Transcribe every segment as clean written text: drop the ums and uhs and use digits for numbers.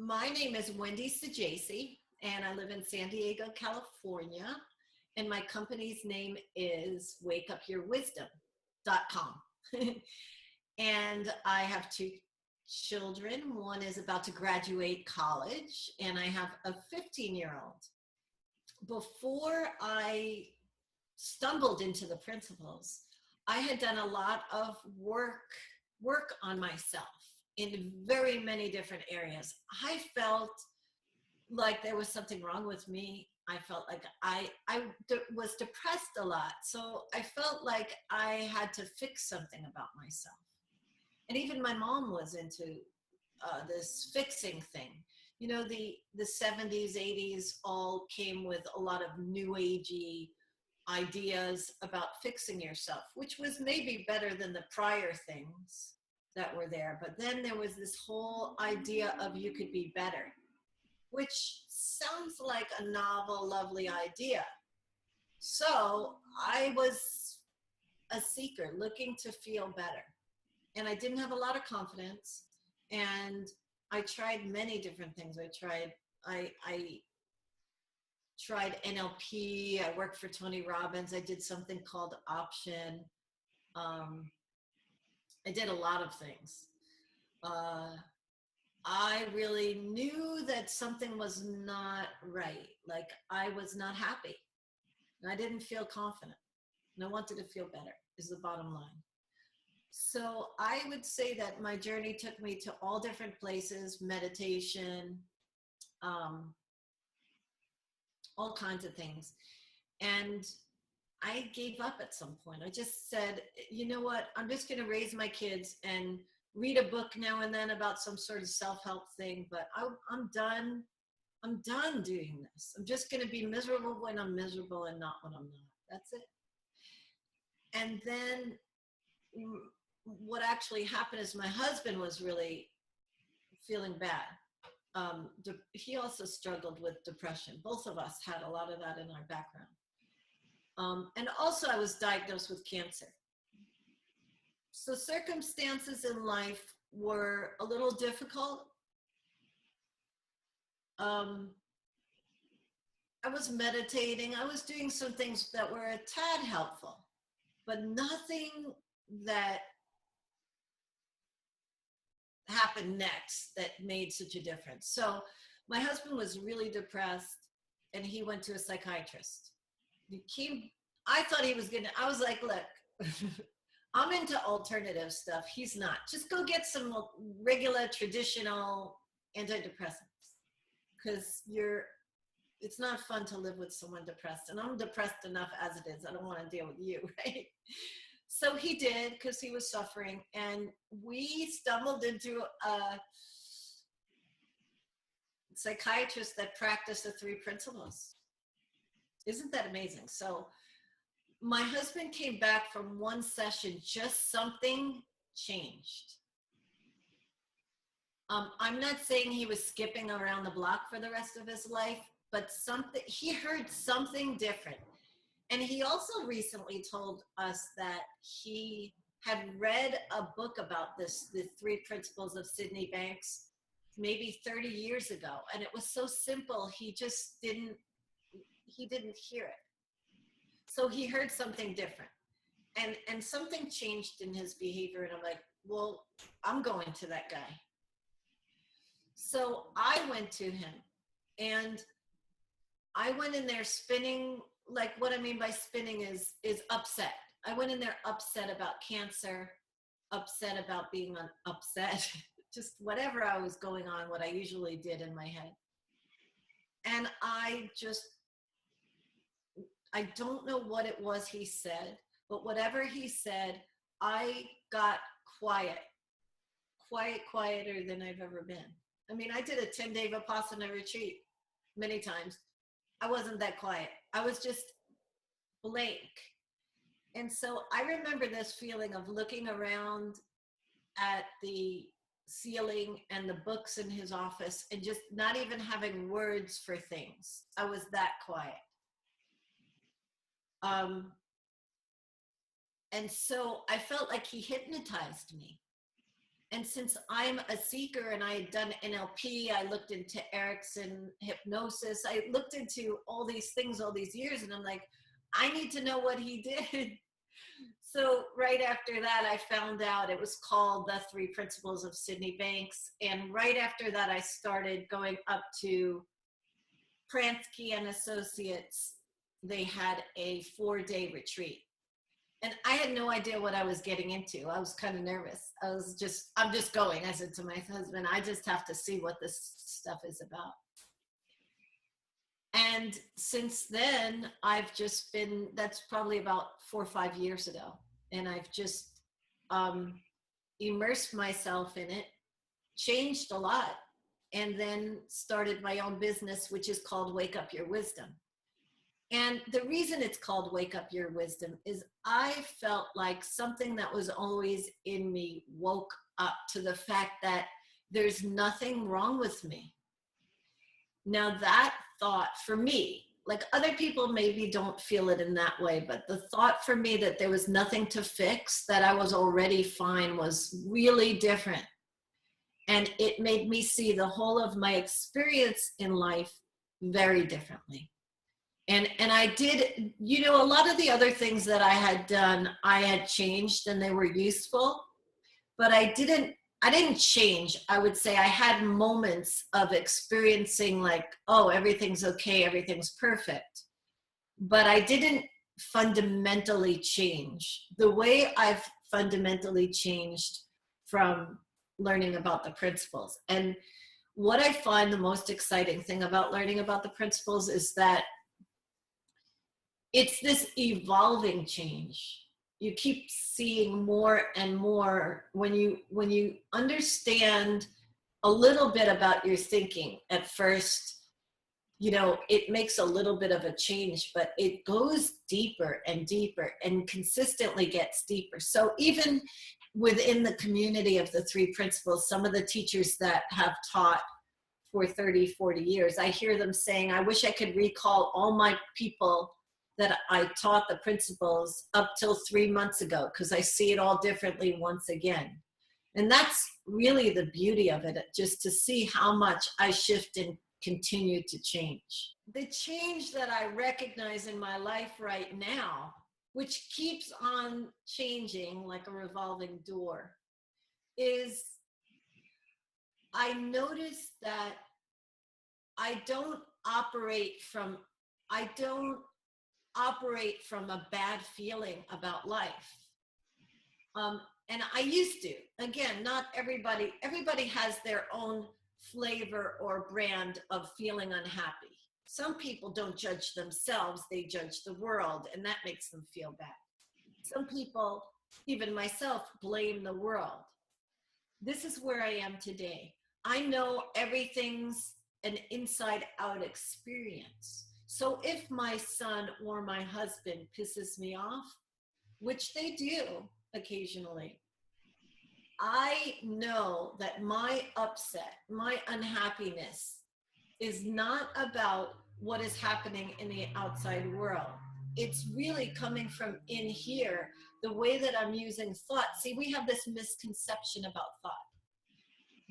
My name is Wendi Sagesse, and I live in San Diego, California. And my company's name is wakeupyourwisdom.com. And I have two children. One is about to graduate college, and I have a 15-year-old. Before I stumbled into the principles, I had done a lot of work on myself in very many different areas. I felt like there was something wrong with me. I felt like was depressed a lot. So I felt like I had to fix something about myself. And even my mom was into this fixing thing. You know, the 70s, 80s all came with a lot of new agey ideas about fixing yourself, which was maybe better than the prior things that were there. But then there was this whole idea of you could be better, which sounds like a novel, lovely idea. So I was a seeker looking to feel better. And I didn't have a lot of confidence. And I tried many different things. I tried NLP. I worked for Tony Robbins. I did something called Option. I did a lot of things. I really knew that something was not right. Like I was not happy. And I didn't feel confident. And I wanted to feel better is the bottom line. So I would say that my journey took me to all different places, meditation, all kinds of things. And I gave up at some point. I just said, you know what? I'm just going to raise my kids and read a book now and then about some sort of self-help thing, but I'm done. I'm done doing this. I'm just going to be miserable when I'm miserable and not when I'm not. That's it. And then what actually happened is my husband was really feeling bad. He also struggled with depression. Both of us had a lot of that in our background. And also I was diagnosed with cancer. So circumstances in life were a little difficult. I was meditating. I was doing some things that were a tad helpful, but nothing that happened next that made such a difference. So my husband was really depressed and he went to a psychiatrist. I thought he was I was like, look, I'm into alternative stuff. He's not. Just go get some regular traditional antidepressants because it's not fun to live with someone depressed. And I'm depressed enough as it is. I don't want to deal with you, right? So he did because he was suffering. And we stumbled into a psychiatrist that practiced the 3 principles. Isn't that amazing? So my husband came back from one session, just something changed. I'm not saying he was skipping around the block for the rest of his life, but he heard something different. And he also recently told us that he had read a book about the 3 principles of Sydney Banks, maybe 30 years ago. And it was so simple, he didn't hear it. So he heard something different and something changed in his behavior. And I'm like, well, I'm going to that guy. So I went to him and I went in there spinning, like what I mean by spinning is upset. I went in there upset about cancer, upset about being upset, just whatever I was going on, what I usually did in my head. And I don't know what it was he said, but whatever he said, I got quieter than I've ever been. I mean, I did a 10-day Vipassana retreat many times. I wasn't that quiet. I was just blank. And so I remember this feeling of looking around at the ceiling and the books in his office and just not even having words for things. I was that quiet. And so I felt like he hypnotized me. And since I'm a seeker and I had done NLP, I looked into Erickson hypnosis, I looked into all these things all these years, and I'm like, I need to know what he did. So right after that, I found out it was called The Three Principles of Sydney Banks. And right after that, I started going up to Pransky and Associates. They had a 4-day retreat. And I had no idea what I was getting into. I was kind of nervous. I'm just going. I said to my husband, I just have to see what this stuff is about. And since then, I've just been, that's probably about 4 or 5 years ago. And I've just immersed myself in it, changed a lot, and then started my own business, which is called Wake Up Your Wisdom. And the reason it's called Wake Up Your Wisdom is I felt like something that was always in me woke up to the fact that there's nothing wrong with me. Now that thought for me, like other people maybe don't feel it in that way, but the thought for me that there was nothing to fix, that I was already fine, was really different. And it made me see the whole of my experience in life very differently. And I did, you know, a lot of the other things that I had done, I had changed and they were useful, but I didn't change. I would say I had moments of experiencing like, oh, everything's okay, everything's perfect. But I didn't fundamentally change the way I've fundamentally changed from learning about the principles. And what I find the most exciting thing about learning about the principles is that it's this evolving change. You keep seeing more and more when you understand a little bit about your thinking. At first, you know, it makes a little bit of a change, but it goes deeper and deeper and consistently gets deeper. So even within the community of the three principles, some of the teachers that have taught for 30, 40 years, I hear them saying, I wish I could recall all my people that I taught the principles up till 3 months ago, because I see it all differently once again. And that's really the beauty of it, just to see how much I shift and continue to change. The change that I recognize in my life right now, which keeps on changing like a revolving door, is I notice that I don't operate from a bad feeling about life. And I used to. Again, not everybody has their own flavor or brand of feeling unhappy. Some people don't judge themselves, they judge the world, and that makes them feel bad. Some people, even myself, blame the world. This is where I am today. I know everything's an inside out experience. So if my son or my husband pisses me off, which they do occasionally, I know that my upset, my unhappiness is not about what is happening in the outside world. It's really coming from in here, the way that I'm using thought. See, we have this misconception about thought.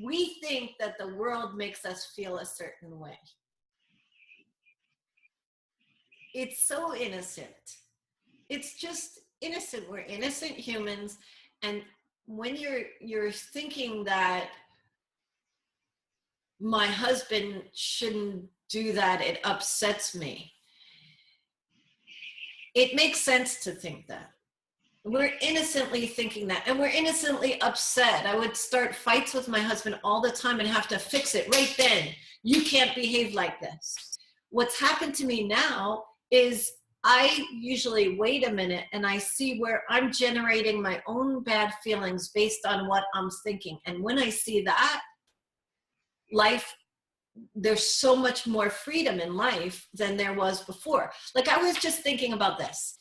We think that the world makes us feel a certain way. It's so innocent. It's just innocent. We're innocent humans. And when you're thinking that my husband shouldn't do that, it upsets me, it makes sense to think that. We're innocently thinking that, and we're innocently upset. I would start fights with my husband all the time and have to fix it right then. You can't behave like this. What's happened to me now is I usually wait a minute and I see where I'm generating my own bad feelings based on what I'm thinking. And when I see that, life, there's so much more freedom in life than there was before. Like I was just thinking about this,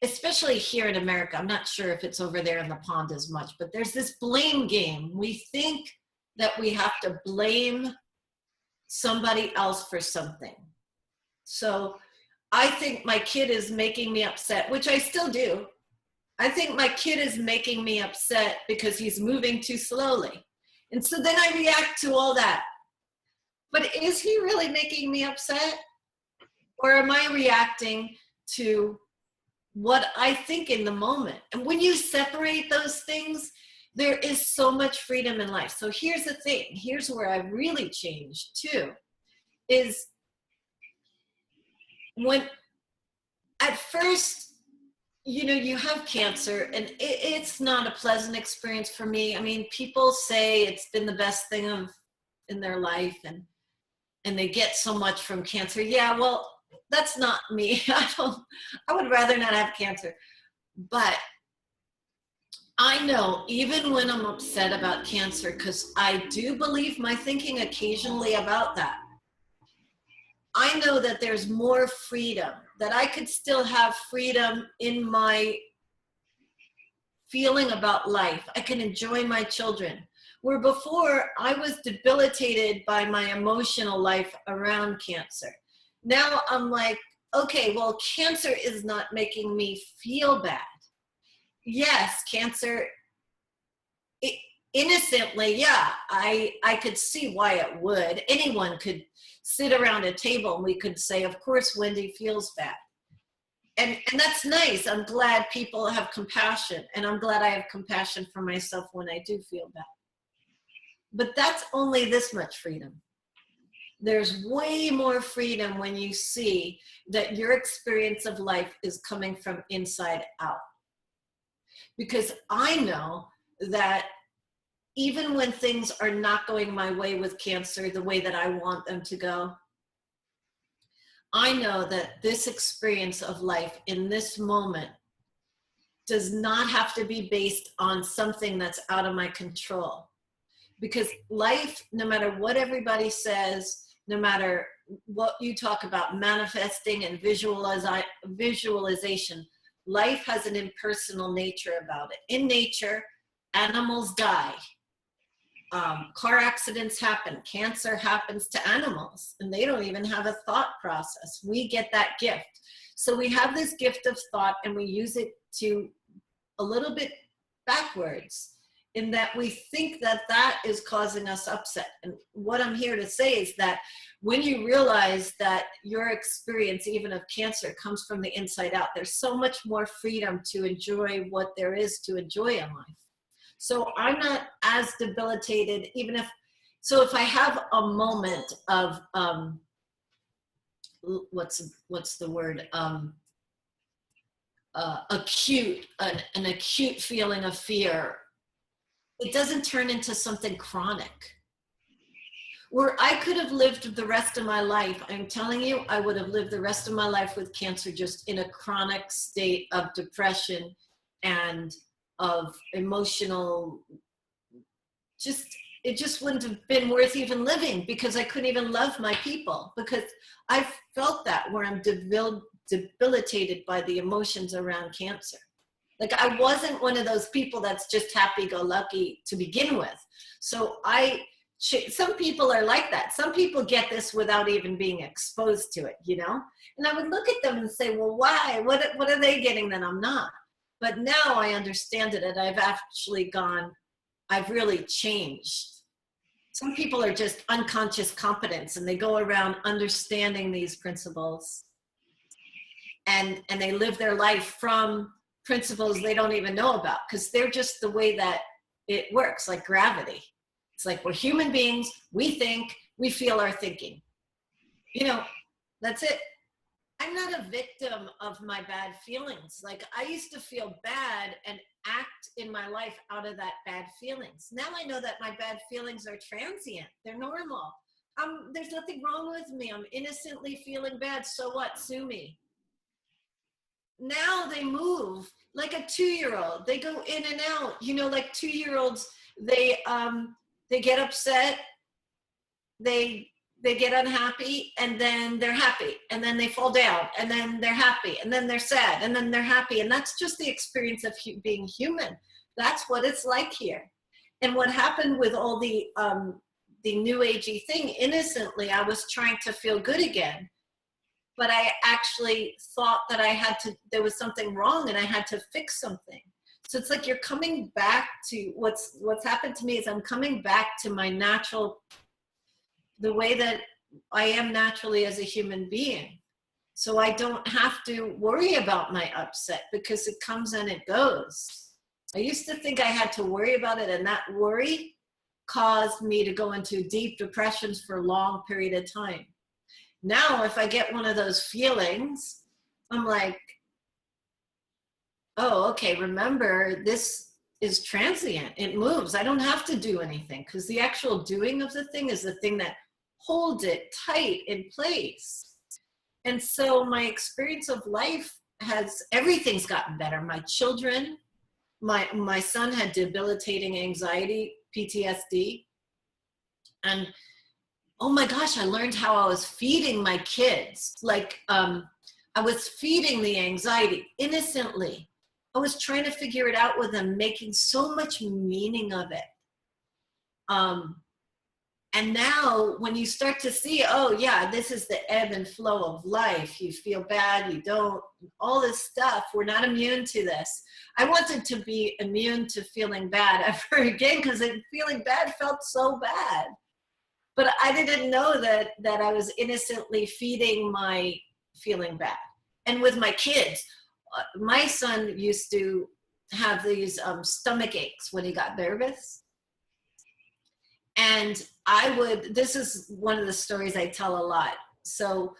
especially here in America. I'm not sure if it's over there in the pond as much, but there's this blame game. We think that we have to blame somebody else for something. So I think my kid is making me upset, which I still do. I think my kid is making me upset because he's moving too slowly. And so then I react to all that. But is he really making me upset? Or am I reacting to what I think in the moment? And when you separate those things, there is so much freedom in life. So here's the thing. Here's where I really changed too, is when at first, you know, you have cancer and it's not a pleasant experience for me. I mean, people say it's been the best thing in their life and they get so much from cancer. Yeah, well, that's not me. I would rather not have cancer. But I know even when I'm upset about cancer, because I do believe my thinking occasionally about that, I know that there's more freedom, that I could still have freedom in my feeling about life. I can enjoy my children. Where before I was debilitated by my emotional life around cancer. Now I'm like, okay, well, cancer is not making me feel bad. Yes, cancer, innocently, yeah, I could see why it would. Anyone could sit around a table and we could say, of course, Wendi feels bad. And that's nice. I'm glad people have compassion, and I'm glad I have compassion for myself when I do feel bad. But that's only this much freedom. There's way more freedom when you see that your experience of life is coming from inside out. Because I know that even when things are not going my way with cancer, the way that I want them to go, I know that this experience of life in this moment does not have to be based on something that's out of my control. Because life, no matter what everybody says, no matter what you talk about manifesting and visualization, life has an impersonal nature about it. In nature, animals die. Car accidents happen. Cancer happens to animals, and they don't even have a thought process. We get that gift. So we have this gift of thought, and we use it to a little bit backwards, in that we think that that is causing us upset. And what I'm here to say is that when you realize that your experience, even of cancer, comes from the inside out, there's so much more freedom to enjoy what there is to enjoy in life. So I'm not as debilitated, even if, so if I have a moment of, what's the word? Acute, an acute feeling of fear, it doesn't turn into something chronic. Where I could have lived the rest of my life, I'm telling you, I would have lived the rest of my life with cancer just in a chronic state of depression and of emotional, it just wouldn't have been worth even living, because I couldn't even love my people, because I felt that, where I'm debilitated by the emotions around cancer. Like, I wasn't one of those people that's just happy-go-lucky to begin with. So some people are like that. Some people get this without even being exposed to it, you know? And I would look at them and say, well, why? What are they getting that I'm not? But now I understand it, and I've really changed. Some people are just unconscious competence, and they go around understanding these principles, and they live their life from principles they don't even know about, because they're just the way that it works, like gravity. It's like, we're human beings, we think, we feel our thinking. You know, that's it. I'm not a victim of my bad feelings. Like, I used to feel bad and act in my life out of that bad feelings. Now I know that my bad feelings are transient. They're normal. There's nothing wrong with me. I'm innocently feeling bad. So what? Sue me. Now they move like a 2-year-old. They go in and out. You know, like 2-year-olds, they get upset. They get unhappy, and then they're happy, and then they fall down, and then they're happy, and then they're sad, and then they're happy. And that's just the experience of being human. That's what it's like here. And what happened with all the new agey thing, innocently, I was trying to feel good again, but I actually thought that there was something wrong and I had to fix something. So it's like you're coming back to what's happened to me is I'm coming back to my natural, the way that I am naturally as a human being. So I don't have to worry about my upset because it comes and it goes. I used to think I had to worry about it, and that worry caused me to go into deep depressions for a long period of time. Now, if I get one of those feelings, I'm like, oh, okay, remember, this is transient. It moves. I don't have to do anything, because the actual doing of the thing is the thing that holds it tight in place. And so my experience of life has, everything's gotten better. My children, my son had debilitating anxiety, PTSD. And oh my gosh, I learned how I was feeding my kids. Like, I was feeding the anxiety innocently. I was trying to figure it out with them, making so much meaning of it. And now when you start to see, oh yeah, this is the ebb and flow of life. You feel bad, you don't, all this stuff, we're not immune to this. I wanted to be immune to feeling bad ever again, because feeling bad felt so bad. But I didn't know that I was innocently feeding my feeling bad. And with my kids, my son used to have these stomach aches when he got nervous. And this is one of the stories I tell a lot. So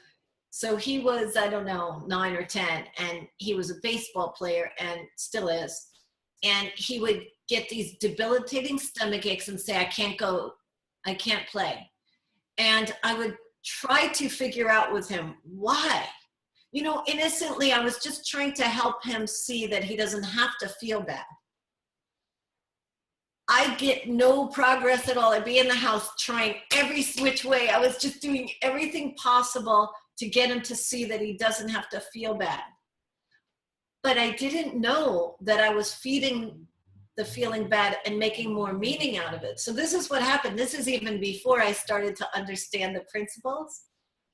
he was, I don't know, 9 or 10, and he was a baseball player and still is. And he would get these debilitating stomach aches and say, I can't go, I can't play. And I would try to figure out with him, why? You know, innocently, I was just trying to help him see that he doesn't have to feel bad. I get no progress at all. I'd be in the house trying every which way. I was just doing everything possible to get him to see that he doesn't have to feel bad. But I didn't know that I was feeding the feeling bad and making more meaning out of it. So this is what happened. This is even before I started to understand the principles.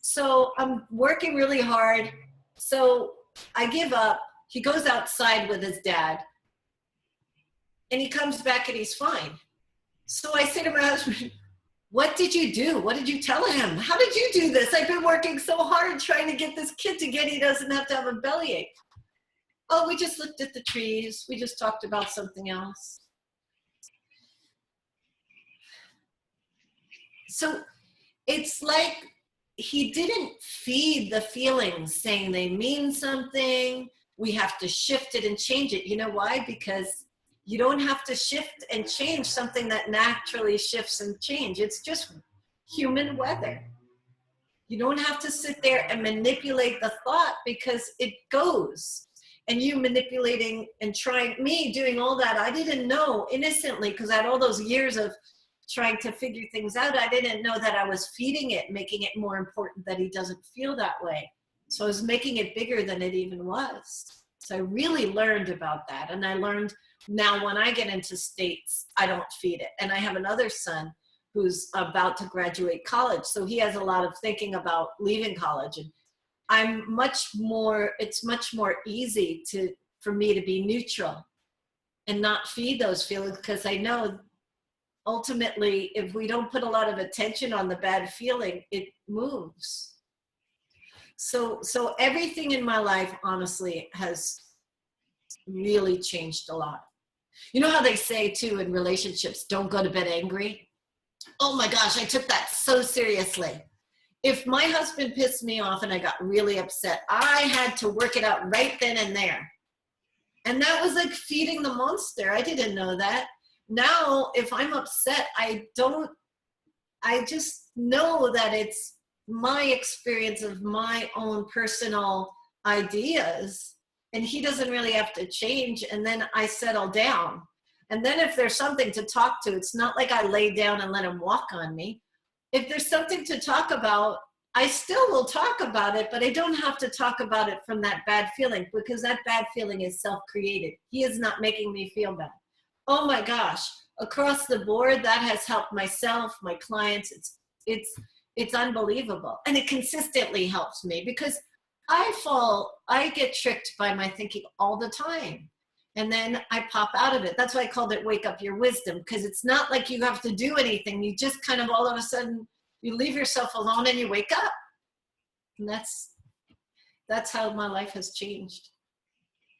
So I'm working really hard. So I give up. He goes outside with his dad. And he comes back and he's fine. So I say to my husband, what did you do? What did you tell him? How did you do this? I've been working so hard trying to get this kid to get, he doesn't have to have a bellyache. Oh, we just looked at the trees. We just talked about something else. So it's like he didn't feed the feelings saying they mean something. We have to shift it and change it. You know why? Because you don't have to shift and change something that naturally shifts and change. It's just human weather. You don't have to sit there and manipulate the thought, because it goes. And you manipulating and trying, me doing all that, I didn't know innocently, because I had all those years of trying to figure things out. I didn't know that I was feeding it, making it more important that he doesn't feel that way. So I was making it bigger than it even was. So I really learned about that. And I learned now when I get into states, I don't feed it. And I have another son who's about to graduate college. So he has a lot of thinking about leaving college. And it's much more easy for me to be neutral and not feed those feelings, because I know ultimately if we don't put a lot of attention on the bad feeling, it moves. So everything in my life, honestly, has really changed a lot. You know how they say too in relationships, don't go to bed angry? Oh my gosh, I took that so seriously. If my husband pissed me off and I got really upset, I had to work it out right then and there. And that was like feeding the monster. I didn't know that. Now, if I'm upset, I just know that it's my experience of my own personal ideas, and he doesn't really have to change. And then I settle down. And then if there's something to talk to, it's not like I lay down and let him walk on me. If there's something to talk about, I still will talk about it, but I don't have to talk about it from that bad feeling, because that bad feeling is self-created. He is not making me feel bad. Oh my gosh, across the board, that has helped myself, my clients. It's unbelievable. And it consistently helps me, because I get tricked by my thinking all the time. and then I pop out of it. That's why I called it Wake Up Your Wisdom, because it's not like you have to do anything. You just kind of all of a sudden, you leave yourself alone and you wake up. And that's how my life has changed.